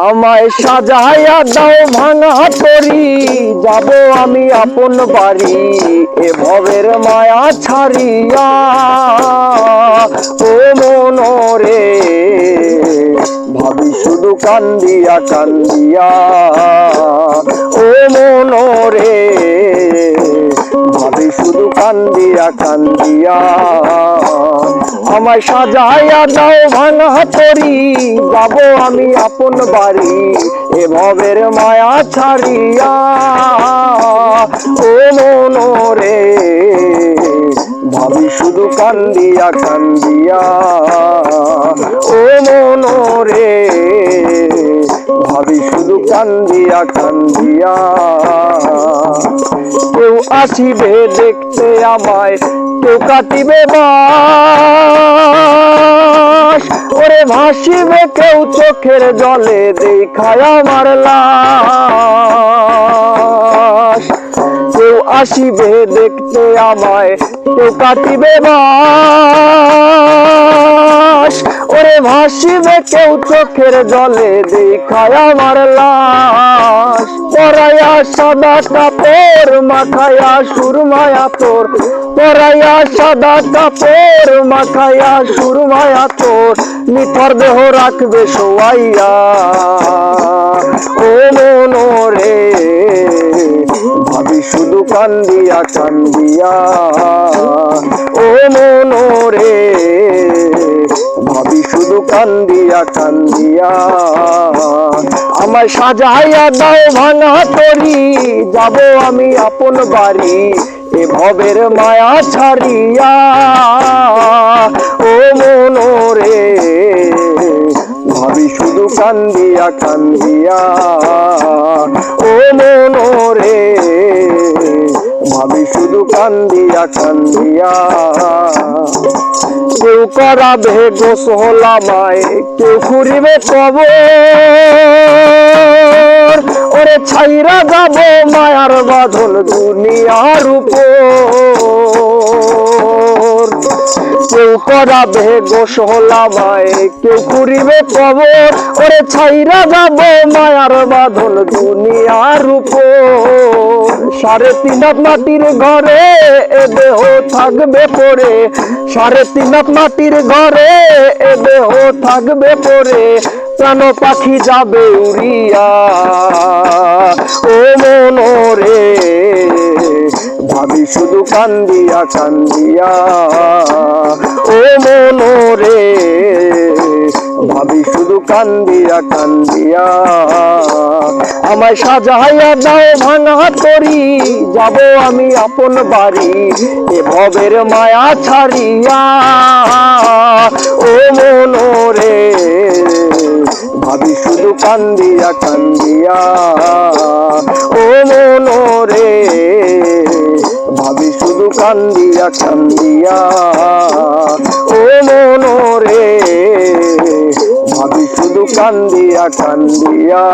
আমায় সাজাইয়া দাও ভাঙা তরি, যাব আমি আপন বাড়ি এ ভবের মায়া ছাড়িয়া। ও মনরে ভাবি শুধু কান্দিয়া কান্দিয়া। ও মনরে ভাবি শুধু কান্দিয়া কান্দিয়া। আমায় সাজাইয়া দাও ভাঙা তরি, যাব আমি আপন বাড়ি এ ভবের মায়া ছাড়িয়া। ও মনরে ভাবি শুধু কান্দিয়া কান্দিয়া। ও মনরে ভাবি শুধু কান্দিয়া কান্দিয়া। কেউ আসিবে দেখতে আমায়, কেউ কাটিবে বাস। ওরে ভাসিবে কেউ চোখের জলে দেখায় আমার লাশ। কেউ আসিবে দেখতে আমায়, কেউ কাটিবে বাস। ওরে ভাসিবে কেউ চোখের জলে দেখায় আমার লাশ। পরাইয়া সাদা কাপড় মাখাইয়া সুরমায়া তোর, পরাইয়া সাদা কাপড় মাখাইয়া সুরমায়া তোর, নিথর দেহ রাখবে শোয়াইয়া। ও মনরে ভাবি শুধু কান্দিয়া কান্দিয়া। ও মনরে ভাবি শুধু কান্দিয়া কান্দিয়া। আমায় সাজাইয়া দাও ভাঙা তরি, যাব আমি আপন বাড়ি এ ভবের মায়া ছাড়িয়া। ও মনরে ভাবি শুধু কান্দিয়া কান্দিয়া। ও মনরে ভাবি শুধু কান্দিয়া কান্দিয়া। কেউ করাবে গোসল আমায়, কেউ করিবে কবর। ওরে ছাইরা যাব মায়ার বাঁধন দুনিয়ার উপর। কেউ করাবে গোসল আমায়, কেউ করিবে কবর। ওরে ছাইরা যাব মায়ার বাঁধন দুনিয়ার উপর। 3.5 হাত মাটির ঘরে এ দেহ থাকবে পড়ে, 3.5 হাত মাটির ঘরে এ দেহ থাকবে পড়ে, প্রাণ পাখি যাবে উড়িয়া। ও মনরে ভাবি শুধু কান্দিয়া কান্দিয়া। ও মনরে ভাবি শুধু কান্দিয়া কান্দিয়া। আমায় সাজাইয়া দাও ভাঙা তরি, যাব আমি আপন বাড়ি এ ভবের মায়া ছাড়িয়া। ও মনরে ভাবি শুধু কান্দিয়া কান্দিয়া। ও মনরে ভাবি শুধু কান্দিয়া কান্দিয়া। ও মনরে ভাবি শুধু কান্দিয়া কান্দিয়া।